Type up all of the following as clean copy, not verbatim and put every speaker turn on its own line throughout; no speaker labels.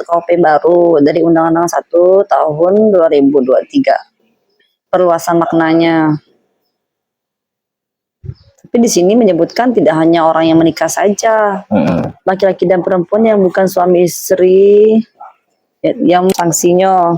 KUHP baru dari Undang-Undang 1 tahun 2023. Perluasan maknanya. Tapi di sini menyebutkan tidak hanya orang yang menikah saja, laki-laki dan perempuan yang bukan suami istri, yang sanksinya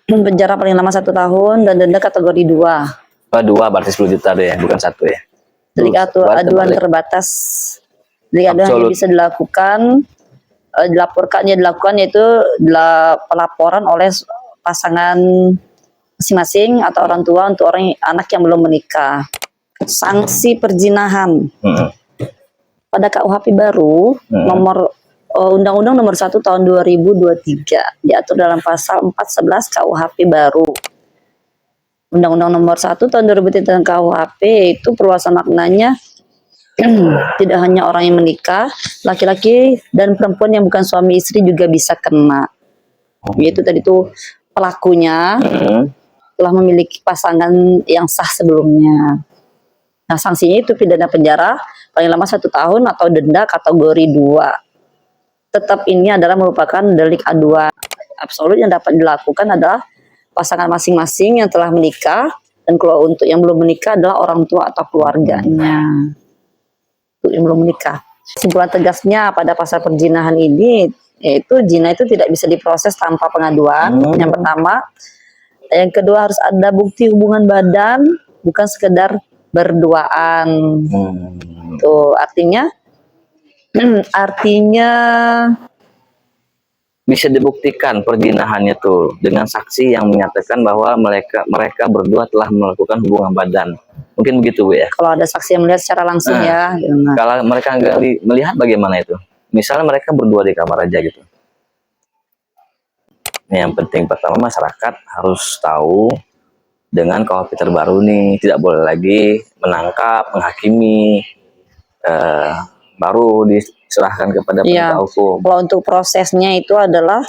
penjara paling lama 1 tahun dan denda kategori 2.
Oh, 2 berarti 10 juta deh, bukan 1 ya.
Delik aduan terbatas. Delik aduan yang bisa dilakukan yaitu pelaporan oleh pasangan masing-masing atau orang tua untuk anak yang belum menikah. Sanksi perzinahan. Pada KUHP baru nomor Undang-Undang nomor 1 tahun 2023 diatur dalam pasal 411 KUHP baru. Undang-Undang nomor 1 tahun 2003 tentang KUHP itu perluasan maknanya tidak hanya orang yang menikah, laki-laki dan perempuan yang bukan suami istri juga bisa kena. Yaitu tadi tuh pelakunya telah memiliki pasangan yang sah sebelumnya. Nah, sanksinya itu pidana penjara paling lama 1 tahun atau denda kategori 2. Tetap ini adalah merupakan delik aduan absolut yang dapat dilakukan adalah pasangan masing-masing yang telah menikah, dan kalau untuk yang belum menikah adalah orang tua atau keluarganya. Untuk yang belum menikah. Kesimpulan tegasnya pada pasal perzinahan ini, yaitu zina itu tidak bisa diproses tanpa pengaduan. Yang pertama. Yang kedua, harus ada bukti hubungan badan, bukan sekedar berduaan. Tuh, artinya
bisa dibuktikan perzinahannya tuh dengan saksi yang menyatakan bahwa mereka berdua telah melakukan hubungan badan. Mungkin begitu, Bu ya.
Kalau ada saksi yang melihat secara langsung ya.
Kalau mereka nggak melihat, bagaimana itu? Misalnya mereka berdua di kamar aja gitu. Yang penting pertama, masyarakat harus tahu dengan KUHP terbaru nih, tidak boleh lagi menangkap, menghakimi, baru diserahkan kepada penegak hukum.
Kalau untuk prosesnya itu adalah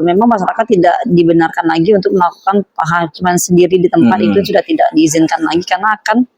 memang masyarakat tidak dibenarkan lagi untuk melakukan penghakiman sendiri di tempat itu, sudah tidak diizinkan lagi karena akan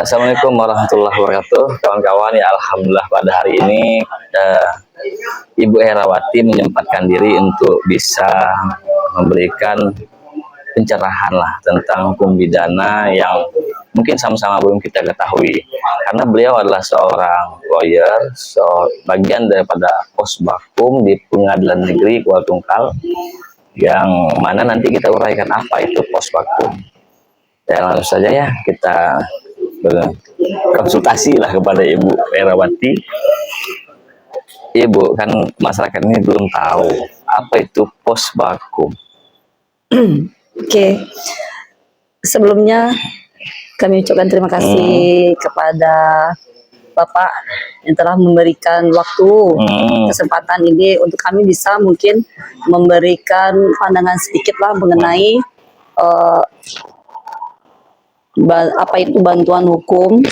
Assalamualaikum warahmatullahi wabarakatuh, kawan-kawan. Ya, alhamdulillah pada hari ini Ibu Herawati menyempatkan diri untuk bisa memberikan pencerahan lah tentang hukum pidana yang mungkin sama-sama belum kita ketahui, karena beliau adalah seorang lawyer, bagian daripada Posbakum di Pengadilan Negeri Kuala Tungkal, yang mana nanti kita uraikan apa itu Posbakum. Ya, langsung saja ya kita berkonsultasi lah kepada Ibu Herawati. Ibu, kan masyarakat ini belum tahu apa itu Posbakum.
Oke. Sebelumnya kami ucapkan terima kasih kepada Bapak yang telah memberikan waktu, kesempatan ini untuk kami bisa mungkin memberikan pandangan sedikit lah mengenai apa itu bantuan hukum,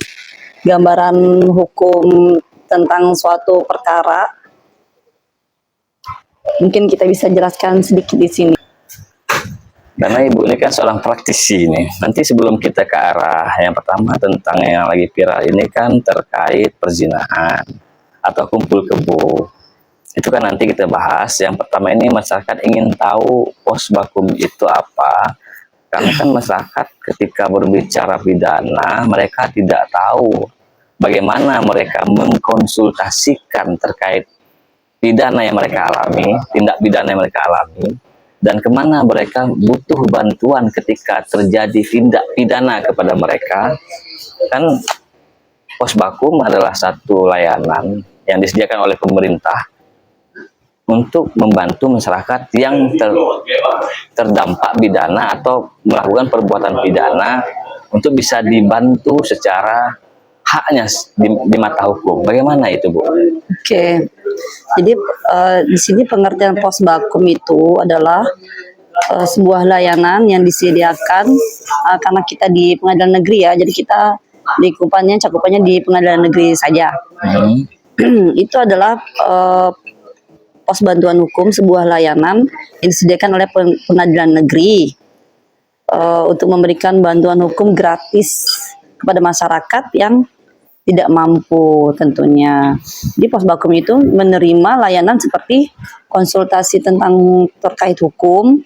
gambaran hukum tentang suatu perkara. Mungkin kita bisa jelaskan sedikit di sini.
Karena Ibu ini kan seorang praktisi nih. Nanti sebelum kita ke arah yang pertama tentang yang lagi viral ini kan terkait perzinahan atau kumpul kebo. Itu kan nanti kita bahas. Yang pertama ini masyarakat ingin tahu Posbakum itu apa. Karena kan masyarakat ketika berbicara pidana, mereka tidak tahu bagaimana mereka mengkonsultasikan terkait pidana yang mereka alami, tindak pidana yang mereka alami, dan kemana mereka butuh bantuan ketika terjadi tindak pidana kepada mereka. Kan Posbakum adalah satu layanan yang disediakan oleh pemerintah untuk membantu masyarakat yang terdampak pidana atau melakukan perbuatan pidana, untuk bisa dibantu secara haknya di mata hukum. Bagaimana itu, Bu?
Oke. Jadi di sini pengertian posbakum itu adalah sebuah layanan yang disediakan karena kita di pengadilan negeri ya. Jadi kita cakupannya di pengadilan negeri saja. Itu adalah pos bantuan hukum, sebuah layanan yang disediakan oleh pengadilan negeri untuk memberikan bantuan hukum gratis kepada masyarakat yang tidak mampu tentunya. Di posbakum itu menerima layanan seperti konsultasi tentang terkait hukum,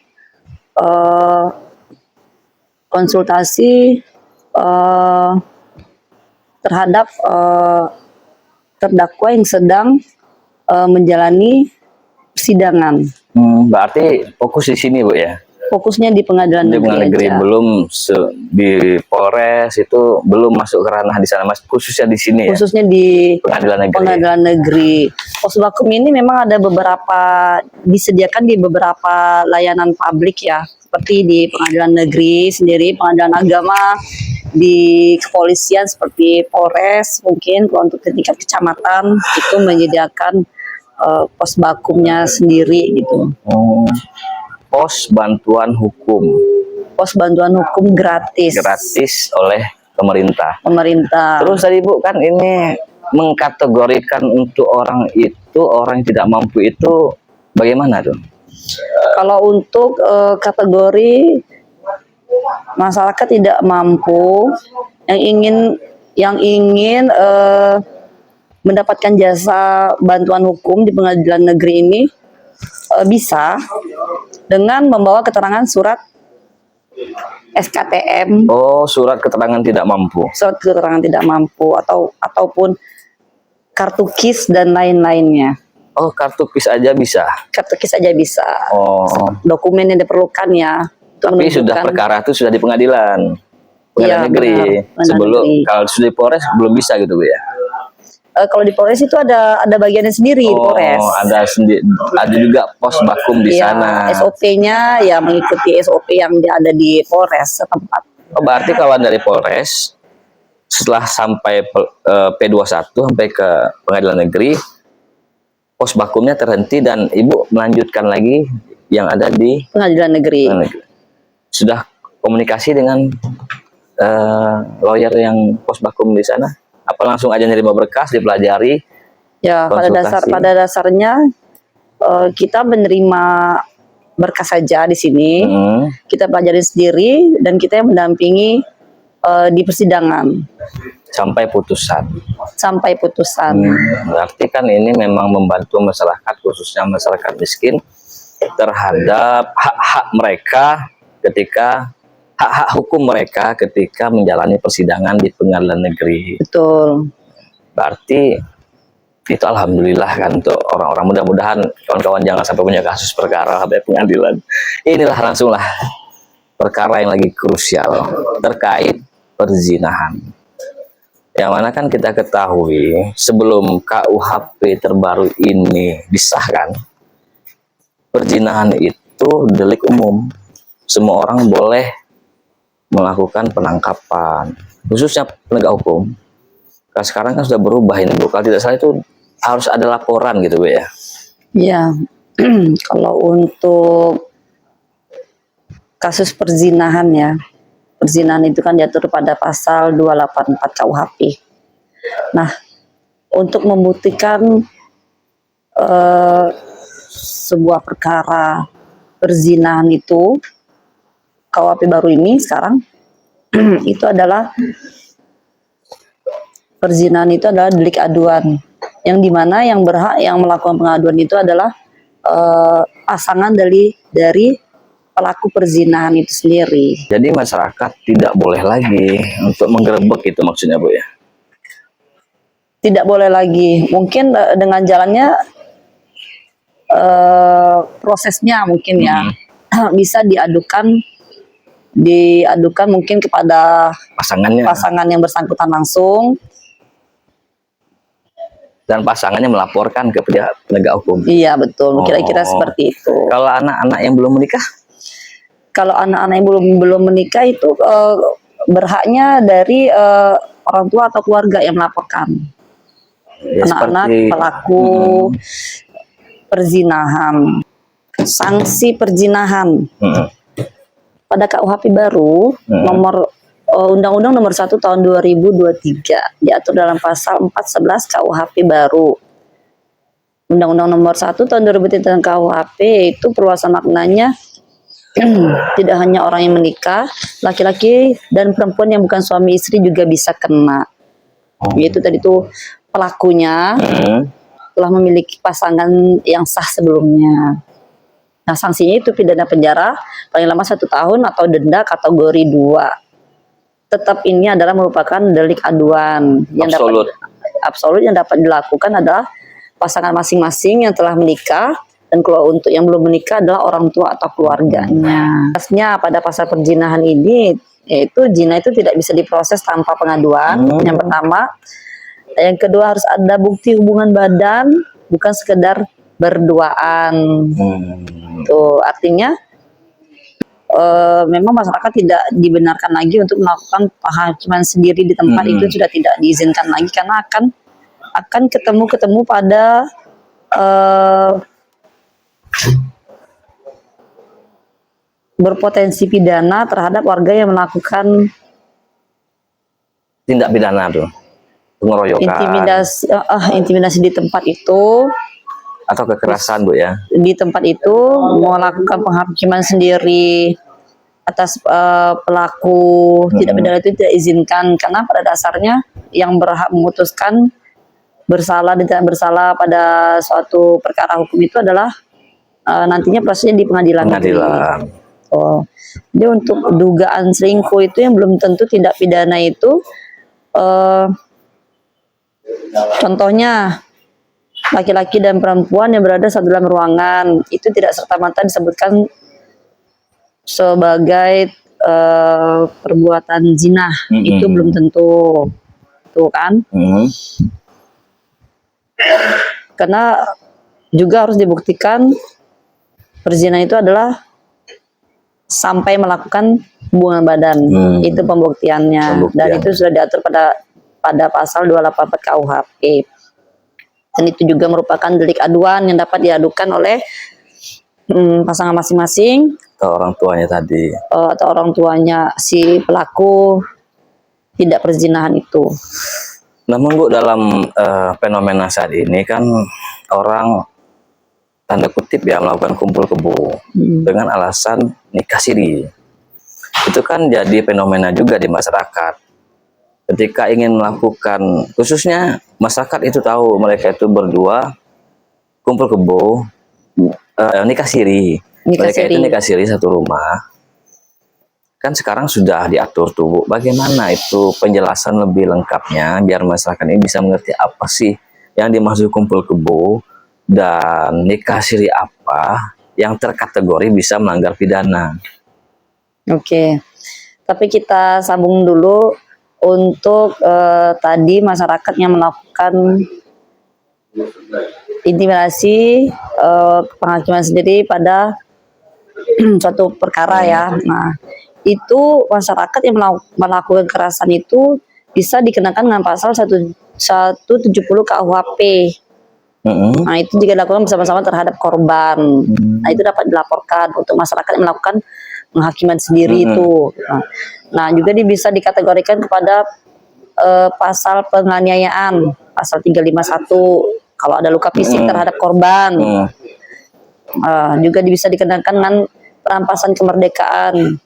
konsultasi terhadap terdakwa yang sedang menjalani persidangan.
Berarti fokus di sini, Bu, ya?
Fokusnya di pengadilan negeri aja.
Belum di Polres itu belum masuk ke ranah di sana, Mas. Khususnya di sini ya.
Khususnya di
pengadilan
negeri. Posbakum ini memang ada disediakan di beberapa layanan publik ya, seperti di pengadilan negeri sendiri, pengadilan agama, di kepolisian seperti Polres, mungkin kalau untuk tingkat kecamatan itu menyediakan posbakumnya sendiri gitu.
Pos bantuan hukum.
Pos bantuan hukum gratis.
Gratis oleh pemerintah.
Pemerintah.
Terus tadi, Bu, kan ini mengkategorikan untuk orang yang tidak mampu itu bagaimana tuh?
Kalau untuk kategori masyarakat tidak mampu yang ingin mendapatkan jasa bantuan hukum di pengadilan negeri ini bisa dengan membawa keterangan surat SKTM.
Oh, surat keterangan tidak mampu.
Surat keterangan tidak mampu ataupun kartu KIS dan lain-lainnya.
Oh, kartu KIS aja bisa.
Kartu KIS aja bisa.
Oh.
Dokumen yang diperlukan ya.
Tapi sudah perkara itu sudah di pengadilan negeri. Sebelum kalau sudah di Polres belum bisa gitu, Bu, ya.
Kalau di Polres itu ada bagiannya sendiri di Polres.
Ada juga posbakum di sana.
SOP-nya ya mengikuti SOP yang ada di Polres setempat.
Oh, berarti kalau dari Polres setelah sampai P21 sampai ke pengadilan negeri, posbakumnya terhenti dan Ibu melanjutkan lagi yang ada di
pengadilan negeri.
Sudah komunikasi dengan lawyer yang posbakum di sana? Apa langsung aja nerima berkas dipelajari?
Ya, pada dasarnya kita menerima berkas saja di sini. Kita pelajari sendiri dan kita yang mendampingi di persidangan
sampai putusan. Berarti kan ini memang membantu masyarakat, khususnya masyarakat miskin, terhadap hak-hak mereka hak-hak hukum mereka ketika menjalani persidangan di pengadilan negeri.
Betul.
Berarti itu alhamdulillah kan untuk orang-orang, mudah-mudahan kawan-kawan jangan sampai punya kasus perkara sampai pengadilan. Inilah langsunglah perkara yang lagi krusial terkait perzinahan. Yang mana kan kita ketahui sebelum KUHP terbaru ini disahkan, perzinahan itu delik umum. Semua orang boleh melakukan penangkapan, khususnya penegak hukum. Nah, sekarang kan sudah berubah ini, Bu. Kalau tidak salah itu harus ada laporan gitu, Bu, ya?
Iya. Kalau untuk kasus perzinahan ya, perzinahan itu kan diatur pada pasal 284 KUHP. Nah, untuk membuktikan sebuah perkara perzinahan itu, KUHP baru ini sekarang itu adalah perzinahan itu adalah delik aduan, yang dimana yang berhak yang melakukan pengaduan itu adalah pasangan dari pelaku perzinahan itu sendiri.
Jadi masyarakat tidak boleh lagi untuk menggerebek itu maksudnya, Bu, ya?
Tidak boleh lagi. Mungkin dengan jalannya prosesnya mungkin ya bisa diadukan mungkin kepada pasangan yang bersangkutan langsung,
dan pasangannya melaporkan ke pihak penegak hukum.
Iya, betul. Kira-kira seperti itu.
Kalau anak-anak yang belum menikah?
Kalau anak-anak yang belum menikah itu berhaknya dari orang tua atau keluarga yang melaporkan
Ya,
anak-anak
seperti
pelaku perzinahan. Sanksi perzinahan
mm,
pada KUHP baru nomor Undang-Undang nomor 1 tahun 2023 diatur dalam pasal 411 KUHP baru. Undang-Undang nomor 1 tahun 2003 tentang KUHP itu perluasan maknanya tidak hanya orang yang menikah, laki-laki dan perempuan yang bukan suami istri juga bisa kena. Yaitu tadi tuh pelakunya telah memiliki pasangan yang sah sebelumnya. Nah, sanksinya itu pidana penjara paling lama 1 tahun atau denda kategori 2. Tetap ini adalah merupakan delik aduan yang absolut yang dapat dilakukan adalah pasangan masing-masing yang telah menikah, dan kalau untuk yang belum menikah adalah orang tua atau keluarganya. Atasnya pada pasal perzinahan ini yaitu zina itu tidak bisa diproses tanpa pengaduan. Yang pertama, yang kedua harus ada bukti hubungan badan, bukan sekedar berduaan. Tuh artinya memang masyarakat tidak dibenarkan lagi untuk melakukan penghakiman sendiri di tempat itu, sudah tidak diizinkan lagi karena akan ketemu pada berpotensi pidana terhadap warga yang melakukan
tindak pidana tuh, pengeroyokan,
intimidasi di tempat itu,
atau kekerasan Bu ya.
Di tempat itu melakukan penghakiman sendiri atas pelaku tidak pidana itu tidak izinkan, karena pada dasarnya yang berhak memutuskan bersalah dan tidak bersalah pada suatu perkara hukum itu adalah nantinya prosesnya di pengadilan. Jadi untuk dugaan selingkuh itu yang belum tentu tidak pidana itu contohnya laki-laki dan perempuan yang berada satu dalam ruangan itu tidak serta-merta disebutkan sebagai perbuatan zina. Itu belum tentu, tuh kan? Karena juga harus dibuktikan perzinahan itu adalah sampai melakukan hubungan badan. Itu pembuktiannya. Dan itu sudah diatur pada pasal 284 KUHP. Dan itu juga merupakan delik aduan yang dapat diadukan oleh pasangan masing-masing
atau orang tuanya tadi,
atau orang tuanya si pelaku tidak perzinahan itu.
Namun Bu, dalam fenomena saat ini kan orang tanda kutip ya melakukan kumpul kebo dengan alasan nikah siri. Itu kan jadi fenomena juga di masyarakat. Ketika ingin melakukan, khususnya masyarakat itu tahu mereka itu berdua kumpul kebo, nikah siri. Mereka itu nikah siri satu rumah. Kan sekarang sudah diatur tuh Bu. Bagaimana itu penjelasan lebih lengkapnya biar masyarakat ini bisa mengerti apa sih yang dimaksud kumpul kebo dan nikah siri apa yang terkategori bisa melanggar pidana.
Oke. Tapi kita sambung dulu untuk tadi masyarakat yang melakukan intimidasi penghakiman sendiri pada suatu perkara ya. Nah, itu masyarakat yang melakukan kekerasan itu bisa dikenakan dengan pasal 170 KUHP. Nah, itu jika dilakukan bersama-sama terhadap korban. Nah, itu dapat dilaporkan untuk masyarakat yang melakukan penghakiman sendiri itu. Nah, juga bisa dikategorikan kepada pasal penganiayaan, pasal 351 kalau ada luka fisik terhadap korban. Juga bisa dikenakan dengan perampasan kemerdekaan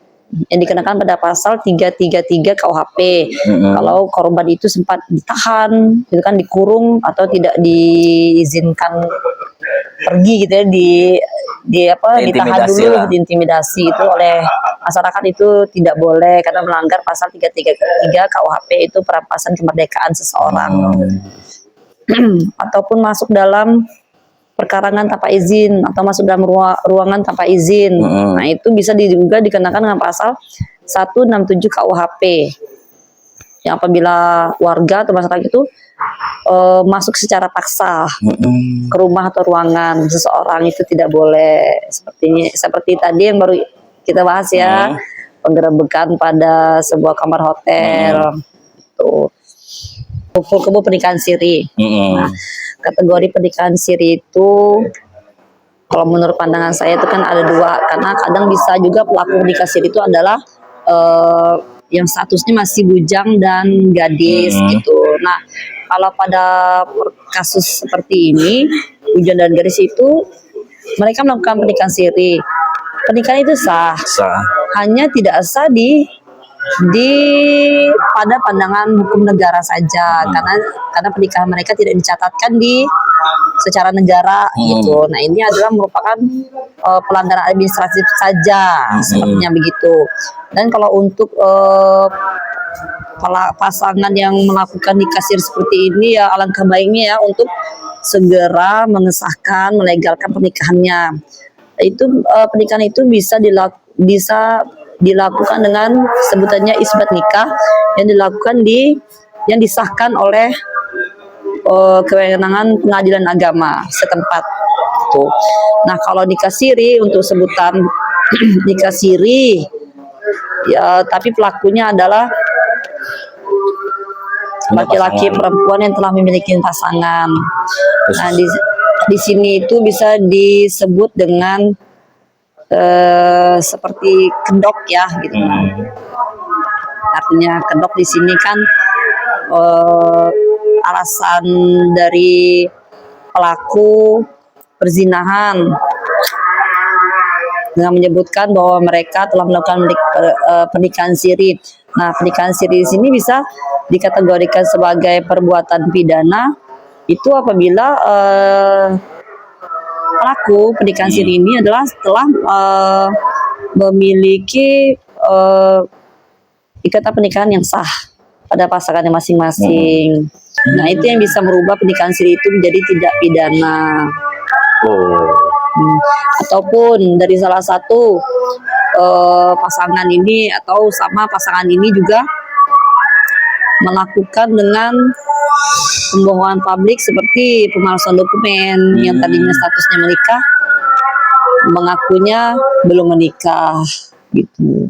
yang dikenakan pada pasal 333 KUHP. Kalau korban itu sempat ditahan, itu kan dikurung atau tidak diizinkan pergi gitu ya, ditahan dulu, diintimidasi itu oleh masyarakat, itu tidak boleh karena melanggar pasal 333 KUHP, itu perampasan kemerdekaan seseorang. Ataupun masuk dalam perkarangan tanpa izin atau masuk dalam ruangan tanpa izin. Nah, itu bisa juga dikenakan dengan pasal 167 KUHP. Yang apabila warga atau masyarakat itu masuk secara paksa ke rumah atau ruangan seseorang, itu tidak boleh. Seperti tadi yang baru kita bahas ya, penggerebekan pada sebuah kamar hotel. Tuh. kumpul kebo pernikahan siri.
Mm-mm.
Nah, kategori pernikahan siri itu kalau menurut pandangan saya itu kan ada dua, karena kadang bisa juga pelaku nikah siri itu adalah yang statusnya masih bujang dan gadis gitu. Nah, kalau pada kasus seperti ini, bujang dan gadis itu mereka melakukan pernikahan siri. Pernikahan itu sah,
Sah.
hanya tidak sah di pada pandangan hukum negara saja, karena pernikahan mereka tidak dicatatkan di secara negara gitu. Nah, ini adalah merupakan pelanggaran administratif saja, sepertinya begitu. Dan kalau untuk pasangan yang melakukan nikah siri seperti ini, ya alangkah baiknya ya untuk segera mengesahkan, melegalkan pernikahannya. Itu pernikahan itu bisa dilakukan dengan sebutannya isbat nikah, yang dilakukan yang disahkan oleh kewenangan pengadilan agama setempat. Tuh. Nah, kalau nikah siri, untuk sebutan nikah siri, ya tapi pelakunya adalah laki-laki perempuan yang telah memiliki pasangan. Nah, di sini itu bisa disebut dengan seperti kedok ya gitu. Artinya kedok di sini kan alasan dari pelaku perzinahan dengan menyebutkan bahwa mereka telah melakukan pernikahan siri. Nah, pernikahan siri di sini bisa dikategorikan sebagai perbuatan pidana itu apabila pelaku pernikahan siri ini adalah setelah memiliki ikatan pernikahan yang sah pada pasangannya masing-masing. Nah, itu yang bisa merubah pernikahan siri itu menjadi tidak pidana. Ataupun dari salah satu pasangan ini atau sama pasangan ini juga melakukan dengan pembohongan publik seperti pemalsuan dokumen yang tadinya statusnya menikah mengakunya belum menikah gitu.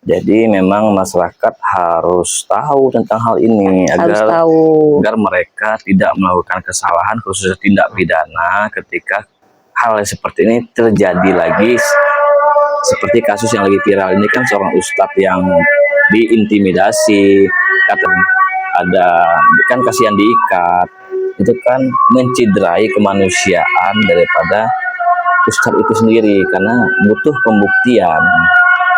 Jadi memang masyarakat harus tahu tentang hal ini agar mereka tidak melakukan kesalahan khususnya tindak pidana ketika hal seperti ini terjadi lagi. Seperti kasus yang lagi viral ini kan seorang ustadz yang diintimidasi, ada kan kasihan diikat, itu kan menciderai kemanusiaan daripada ustadz itu sendiri karena butuh pembuktian.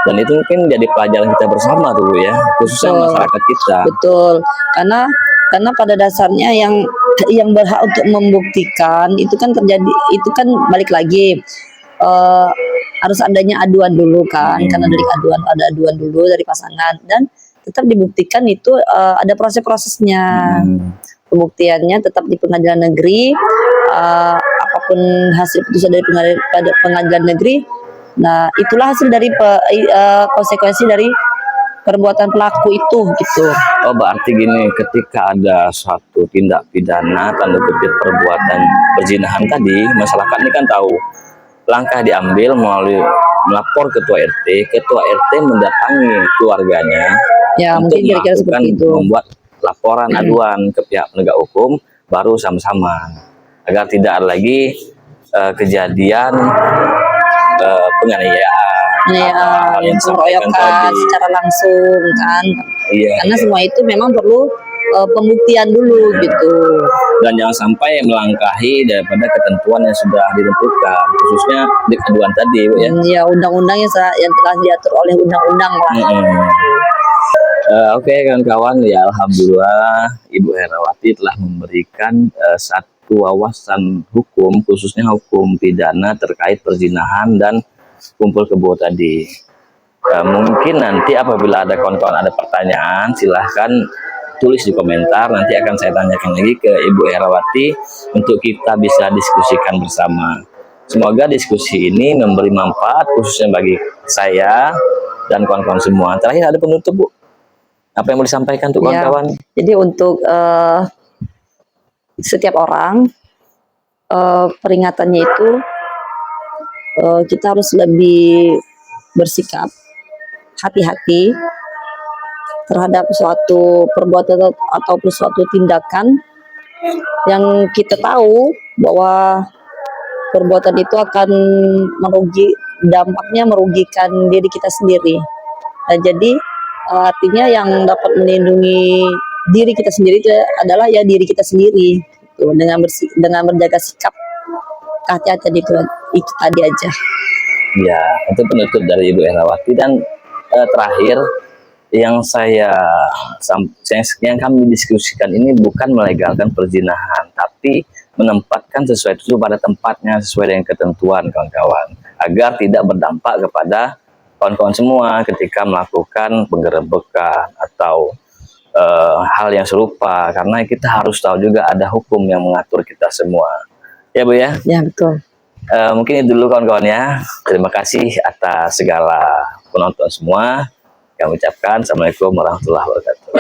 Dan itu mungkin jadi pelajaran kita bersama tuh ya, khususnya masyarakat kita.
Betul, karena pada dasarnya yang berhak untuk membuktikan itu kan balik lagi harus adanya aduan dulu kan, karena dari ada aduan dulu dari pasangan dan tetap dibuktikan itu ada proses-prosesnya. Pembuktiannya tetap di pengadilan negeri, apapun hasil putusan dari pengadilan negeri. Nah, itulah hasil dari konsekuensi dari perbuatan pelaku itu gitu.
Oh, berarti gini, ketika ada suatu tindak pidana tanda kutip perbuatan perzinahan tadi, masyarakat ini kan tahu langkah diambil melalui melapor ketua RT mendatangi keluarganya
ya,
untuk
mungkin kira-kira seperti itu,
membuat laporan aduan ke pihak penegak hukum, baru sama-sama agar tidak ada lagi kejadian penganiayaan,
pengeroyokan secara langsung kan. Karena semua itu memang perlu pembuktian dulu gitu.
Dan jangan sampai melangkahi daripada ketentuan yang sudah ditentukan, khususnya di aduan tadi, Bu ya.
Ya, undang-undang yang telah diatur oleh undang-undang lah.
Oke, kawan-kawan, ya alhamdulillah Ibu Herawati telah memberikan satu wawasan hukum, khususnya hukum pidana terkait perzinahan dan kumpul kebo tadi. Mungkin nanti apabila ada kawan-kawan ada pertanyaan, silahkan tulis di komentar, nanti akan saya tanyakan lagi ke Ibu Herawati untuk kita bisa diskusikan bersama. Semoga diskusi ini memberi manfaat khususnya bagi saya dan kawan-kawan semua. Terakhir ada penutup, Bu? Apa yang mau disampaikan untuk kawan-kawan?
Jadi untuk setiap orang peringatannya itu kita harus lebih bersikap hati-hati terhadap suatu perbuatan ataupun suatu tindakan yang kita tahu bahwa perbuatan itu akan dampaknya merugikan diri kita sendiri. Nah, jadi artinya yang dapat melindungi diri kita sendiri itu adalah ya diri kita sendiri gitu, dengan berjaga sikap kehati-hatian itu tadi aja.
Ya, itu penutup dari Ibu Herawati. Dan terakhir yang yang kami diskusikan ini bukan melegalkan perzinahan, tapi menempatkan sesuai itu pada tempatnya sesuai dengan ketentuan kawan-kawan, agar tidak berdampak kepada kawan-kawan semua ketika melakukan penggerebekan atau hal yang serupa, karena kita harus tahu juga ada hukum yang mengatur kita semua. Ya Bu ya?
Ya, betul.
Mungkin itu dulu kawan-kawan ya. Terima kasih atas segala penonton semua. Kami ucapkan Assalamualaikum warahmatullahi wabarakatuh.